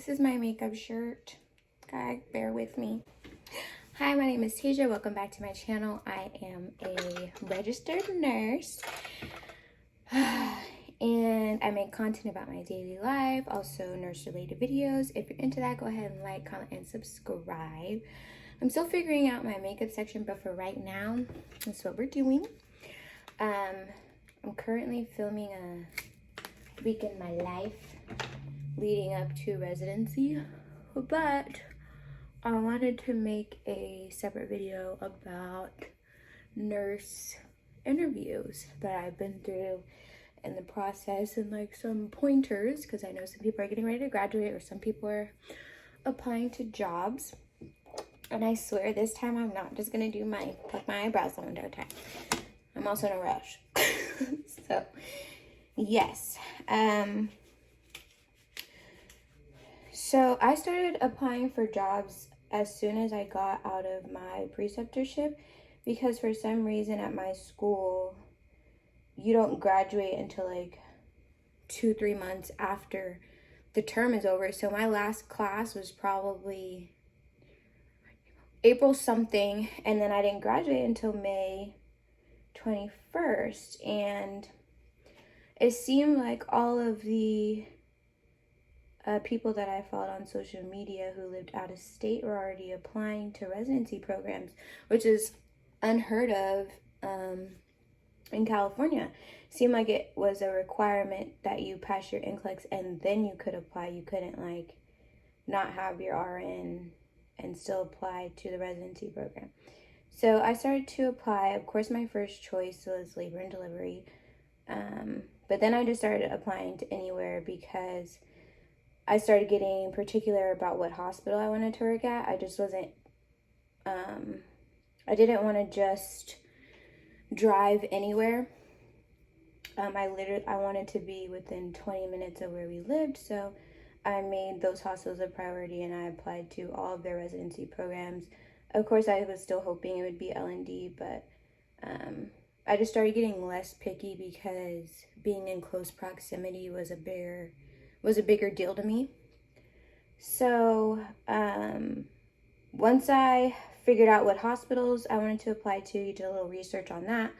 This is my makeup shirt. Guys, bear with me. Hi, my name is Tasia. Welcome back to my channel. I am a registered nurse. And I make content about my daily life, also nurse-related videos. If you're into that, go ahead and like, comment, and subscribe. I'm still figuring out my makeup section, but for right now, that's what we're doing. I'm currently filming a week in my life leading up to residency, but I wanted to make a separate video about nurse interviews that I've been through in the process, and like some pointers, because I know some people are getting ready to graduate or some people are applying to jobs. And I swear this time I'm not just gonna do my pluck my eyebrows the window time. I'm also in a rush. So yes. So I started applying for jobs as soon as I got out of my preceptorship, because for some reason at my school you don't graduate until like 2-3 months after the term is over. So my last class was probably April something, and then I didn't graduate until May 21st. And it seemed like all of the people that I followed on social media who lived out of state were already applying to residency programs, which is unheard of in California. Seemed like it was a requirement that you pass your NCLEX and then you could apply. You couldn't like not have your RN and still apply to the residency program. So I started to apply. Of course, my first choice was labor and delivery. But then I just started applying to anywhere because I started getting particular about what hospital I wanted to work at. I just wasn't, I didn't want to just drive anywhere. I wanted to be within 20 minutes of where we lived, so I made those hospitals a priority and I applied to all of their residency programs. Of course, I was still hoping it would be L&D, but I just started getting less picky because being in close proximity was a bigger deal to me. So once I figured out what hospitals I wanted to apply to, you did a little research on that.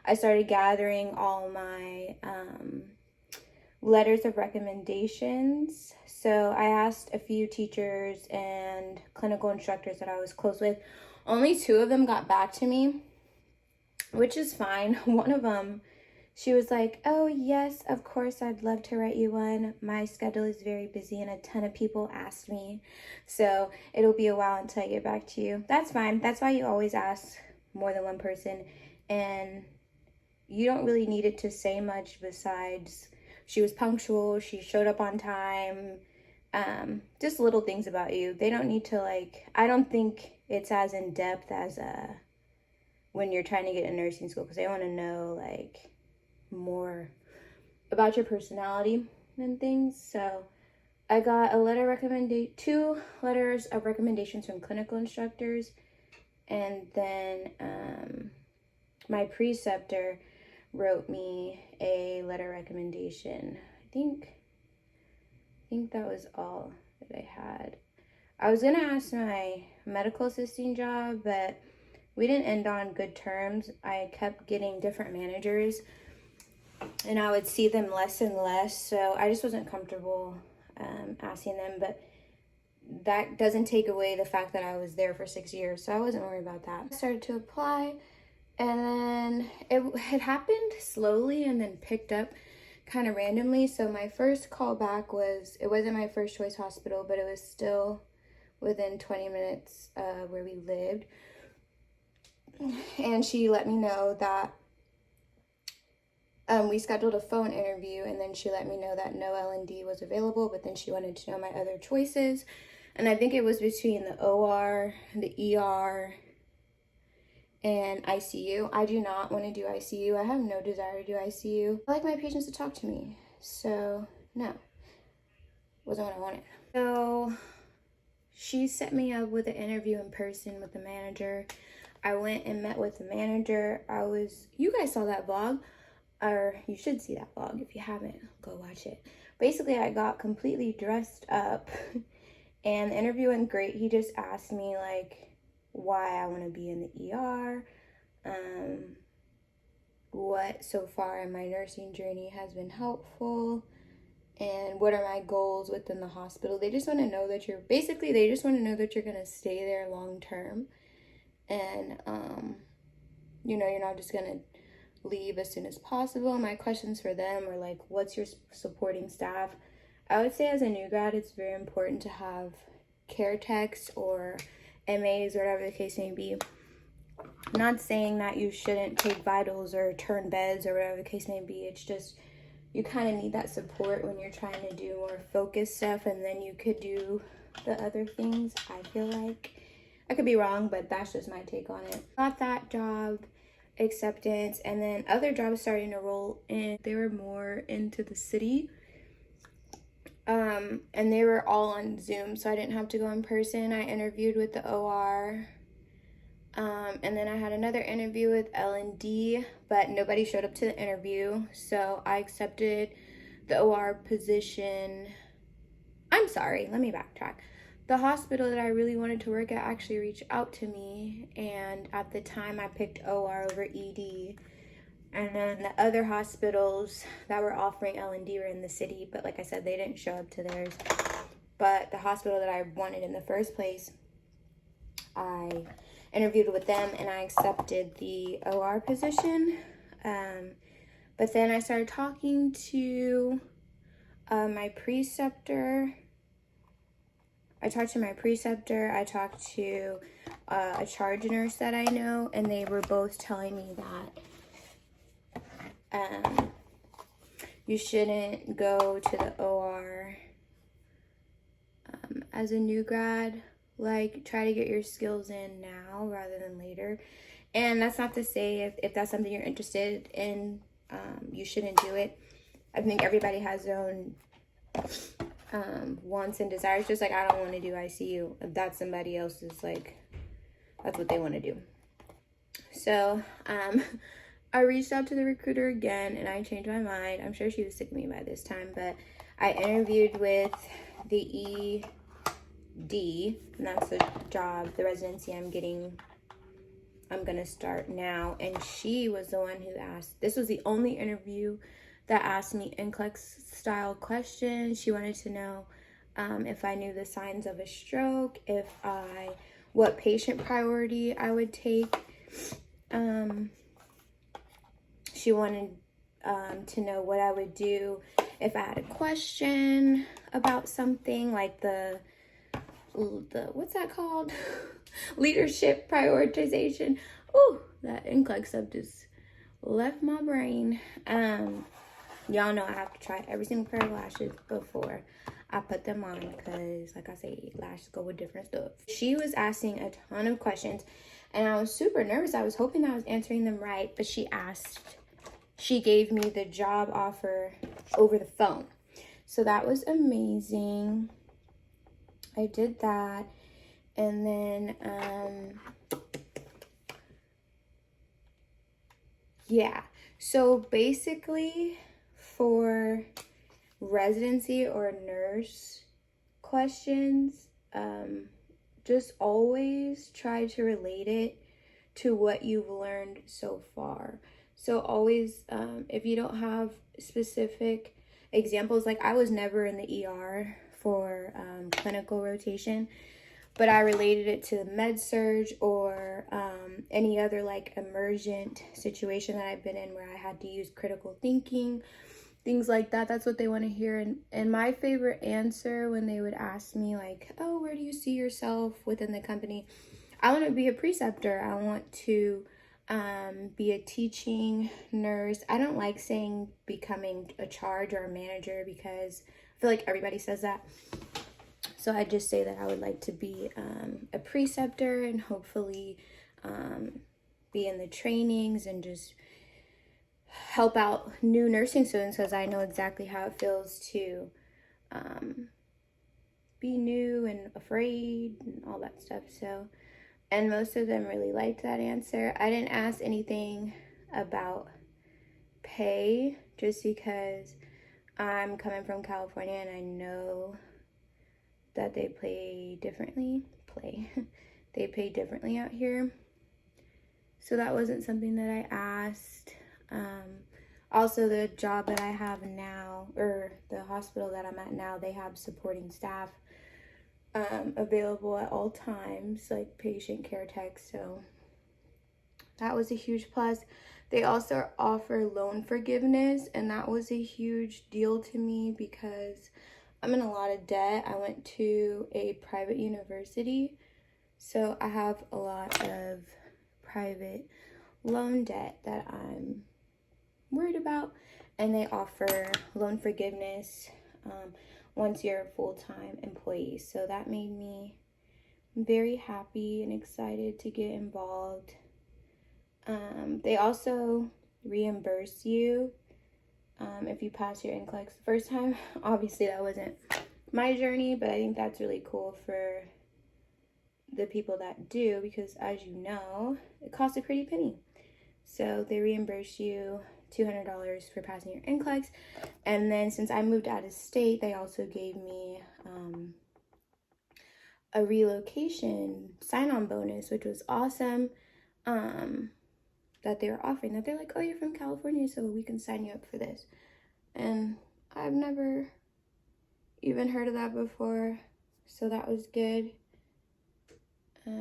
I started gathering all my letters of recommendations. So I asked a few teachers and clinical instructors that I was close with. Only 2 of them got back to me, which is fine. One of them, she was like, oh yes, of course, I'd love to write you one. My schedule is very busy and a ton of people asked me, so it'll be a while until I get back to you. That's fine. That's why you always ask more than one person, and you don't really need it to say much besides she was punctual, she showed up on time, just little things about you. They don't need to like, I don't think it's as in depth as when you're trying to get in nursing school, because they want to know like more about your personality and things. So I got a letter 2 letters of recommendations from clinical instructors, and then my preceptor wrote me a letter recommendation. I think that was all that I had. I was gonna ask my medical assisting job, but we didn't end on good terms. I kept getting different managers and I would see them less and less, so I just wasn't comfortable asking them. But that doesn't take away the fact that I was there for 6 years, so I wasn't worried about that. I started to apply, and then it had happened slowly and then picked up kind of randomly. So my first call back was, it wasn't my first choice hospital, but it was still within 20 minutes where we lived. And she let me know that we scheduled a phone interview, and then she let me know that no L&D was available, but then she wanted to know my other choices. And I think it was between the OR, the ER, and ICU. I do not want to do ICU. I have no desire to do ICU. I like my patients to talk to me, so no, wasn't what I wanted. So she set me up with an interview in person with the manager. I went and met with the manager. You guys saw that vlog, or you should see that vlog. If you haven't, go watch it. Basically, I got completely dressed up And the interview went great. He just asked me like why I want to be in the ER, what so far in my nursing journey has been helpful, and what are my goals within the hospital. They just want to know that they just want to know that you're going to stay there long term. And, you're not just going to leave as soon as possible. My questions for them are like, what's your supporting staff? I would say as a new grad, it's very important to have care techs or MAs, whatever the case may be. Not saying that you shouldn't take vitals or turn beds or whatever the case may be. It's just you kind of need that support when you're trying to do more focused stuff, and then you could do the other things. I feel like I could be wrong, but that's just my take on it. Got that job acceptance, and then other jobs starting to roll in. They were more into the city, and they were all on Zoom, so I didn't have to go in person. I interviewed with the OR, and then I had another interview with L&D, but nobody showed up to the interview, so I accepted the OR position. I'm sorry, let me backtrack. The hospital that I really wanted to work at actually reached out to me, and at the time I picked OR over ED. And then the other hospitals that were offering L&D were in the city, but like I said, they didn't show up to theirs. But the hospital that I wanted in the first place, I interviewed with them and I accepted the OR position. But then I started talking to my preceptor. I talked to a charge nurse that I know, and they were both telling me that you shouldn't go to the OR as a new grad. Like, try to get your skills in now rather than later. And that's not to say if that's something you're interested in, you shouldn't do it. I think everybody has their own wants and desires. Just like I don't want to do ICU. If that's somebody else's, like, that's what they want to do. So I reached out to the recruiter again, and I changed my mind. I'm sure she was sick of me by this time, but I interviewed with the ED, and that's the job, the residency I'm gonna start now. And she was the one who asked, this was the only interview that asked me NCLEX style questions. She wanted to know if I knew the signs of a stroke, what patient priority I would take. She wanted to know what I would do if I had a question about something, like the what's that called? Leadership prioritization. Ooh, that NCLEX stuff just left my brain. Y'all know I have to try every single pair of lashes before I put them on, because like I say, lashes go with different stuff. She was asking a ton of questions, and I was super nervous. I was hoping I was answering them right, but she gave me the job offer over the phone. So that was amazing. I did that. And then, yeah. So basically, for residency or nurse questions, just always try to relate it to what you've learned so far. So always, if you don't have specific examples, like I was never in the ER for clinical rotation, but I related it to the med surge or any other like emergent situation that I've been in where I had to use critical thinking, things like that. That's what they want to hear. And my favorite answer when they would ask me like, oh, where do you see yourself within the company? I want to be a preceptor. I want to be a teaching nurse. I don't like saying becoming a charge or a manager, because I feel like everybody says that. So I just say that I would like to be a preceptor and hopefully be in the trainings and just help out new nursing students, because I know exactly how it feels to be new and afraid and all that stuff. So, and most of them really liked that answer. I didn't ask anything about pay, just because I'm coming from California and I know that they pay differently. They pay differently out here. So that wasn't something that I asked. Also, the job that I have now, or the hospital that I'm at now, they have supporting staff available at all times, like patient care techs. So that was a huge plus. They also offer loan forgiveness, and that was a huge deal to me because I'm in a lot of debt. I went to a private university, so I have a lot of private loan debt that I'm worried about, and they offer loan forgiveness once you're a full-time employee. So that made me very happy and excited to get involved. They also reimburse you if you pass your NCLEX the first time. Obviously, that wasn't my journey, but I think that's really cool for the people that do, because as you know, it costs a pretty penny. So they reimburse you $200 for passing your NCLEX. And then since I moved out of state, they also gave me a relocation sign-on bonus, which was awesome. That they were offering, that they're like, oh, you're from California, so we can sign you up for this. And I've never even heard of that before, so that was good. Yeah,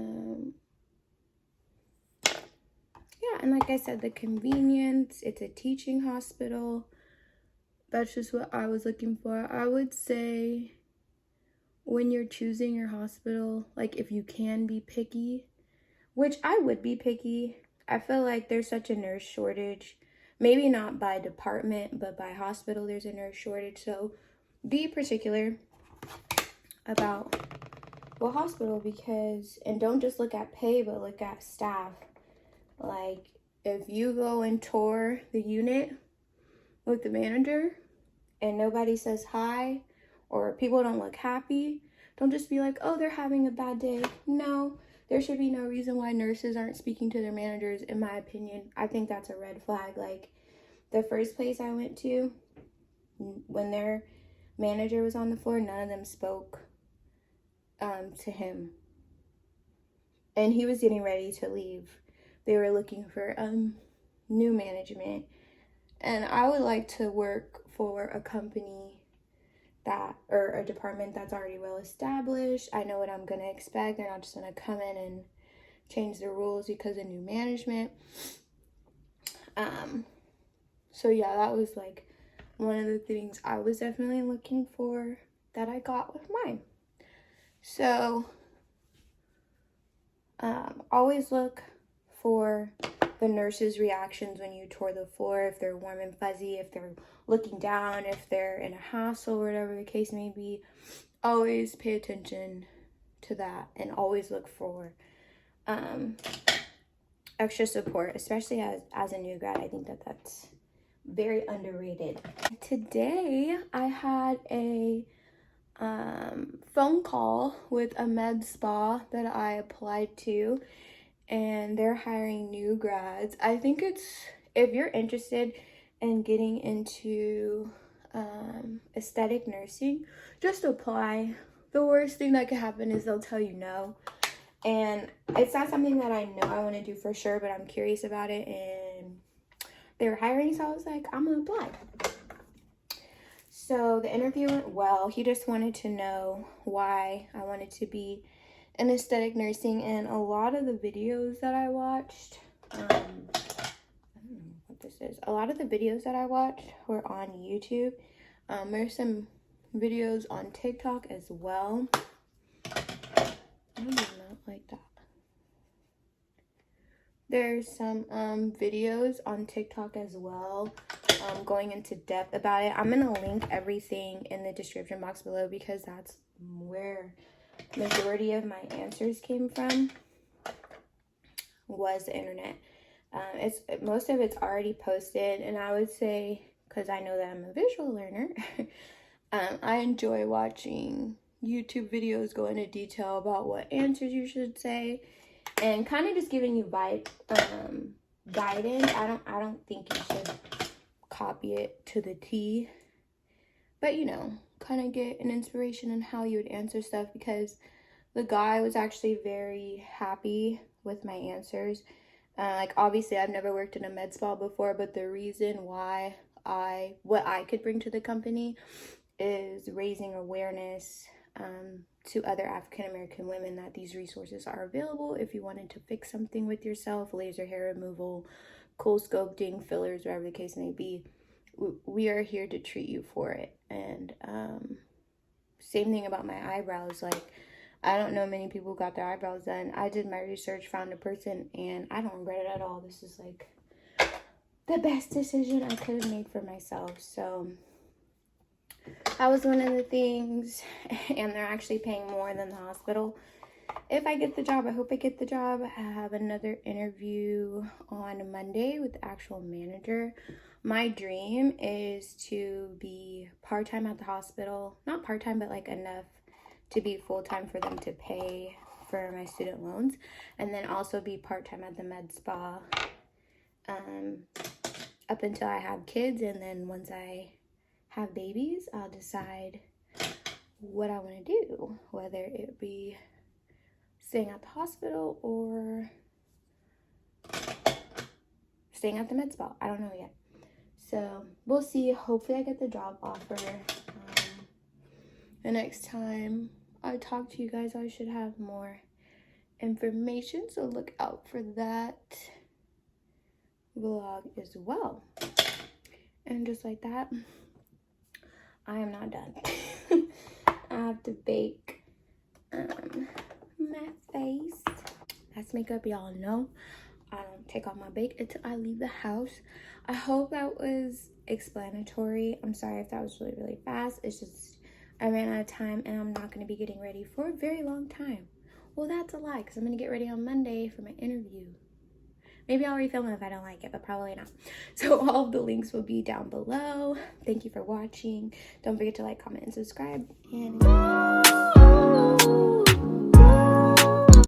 and like I said, the convenience, it's a teaching hospital. That's just what I was looking for. I would say when you're choosing your hospital, like if you can be picky, which I would be picky, I feel like there's such a nurse shortage. Maybe not by department, but by hospital, there's a nurse shortage. So be particular about what hospital, because, and don't just look at pay, but look at staff. Like, if you go and tour the unit with the manager and nobody says hi, or people don't look happy, don't just be like, oh, they're having a bad day. No, there should be no reason why nurses aren't speaking to their managers, in my opinion. I think that's a red flag. Like, the first place I went to, when their manager was on the floor, none of them spoke to him. And he was getting ready to leave. They were looking for new management. And I would like to work for a company that, or a department that's already well established. I know what I'm going to expect. They're not just going to come in and change the rules because of new management. So yeah, that was like one of the things I was definitely looking for that I got with mine. So always look for the nurses' reactions when you tour the floor, if they're warm and fuzzy, if they're looking down, if they're in a hassle, whatever the case may be. Always pay attention to that, and always look for extra support, especially as a new grad. I think that's very underrated. Today I had a phone call with a med spa that I applied to, and they're hiring new grads. I think if you're interested in getting into aesthetic nursing, just apply. The worst thing that could happen is they'll tell you no. And it's not something that I know I want to do for sure, but I'm curious about it, and they were hiring, so I was like, I'm going to apply. So the interview went well. He just wanted to know why I wanted to be in aesthetic nursing, and a lot of the videos that I watched, I don't know what this is. A lot of the videos that I watched were on YouTube. There's some videos on TikTok as well. I do not like that. There's some videos on TikTok as well, going into depth about it. I'm gonna link everything in the description box below, because that's where majority of my answers came from, was the internet. Most of it's already posted, and I would say, because I know that I'm a visual learner, I enjoy watching YouTube videos go into detail about what answers you should say, and kind of just giving you guidance. I don't think you should copy it to the T, but you know, kind of get an inspiration on how you would answer stuff, because the guy was actually very happy with my answers. Like, obviously I've never worked in a med spa before, but the reason why what I could bring to the company is raising awareness to other African American women that these resources are available if you wanted to fix something with yourself: laser hair removal, cool sculpting, fillers, whatever the case may be. We are here to treat you for it. And same thing about my eyebrows. Like, I don't know many people who got their eyebrows done. I did my research, found a person, and I don't regret it at all. This is like the best decision I could have made for myself. So that was one of the things, and they're actually paying more than the hospital. If I get the job, I hope I get the job. I have another interview on Monday with the actual manager. My dream is to be part-time at the hospital. Not part-time, but like enough to be full-time for them to pay for my student loans. And then also be part-time at the med spa up until I have kids. And then once I have babies, I'll decide what I want to do, whether it be staying at the hospital or staying at the med spa. I don't know yet. So we'll see. Hopefully I get the job offer. The next time I talk to you guys, I should have more information, so look out for that vlog as well. And just like that, I am not done. I have to bake my face. That's makeup, y'all know. I don't take off my bake until I leave the house. I hope that was explanatory. I'm sorry if that was really, really fast. It's just I ran out of time, and I'm not going to be getting ready for a very long time. Well, that's a lie, because I'm going to get ready on Monday for my interview. Maybe I'll refilm it if I don't like it, but probably not. So all of the links will be down below. Thank you for watching. Don't forget to like, comment, and subscribe. And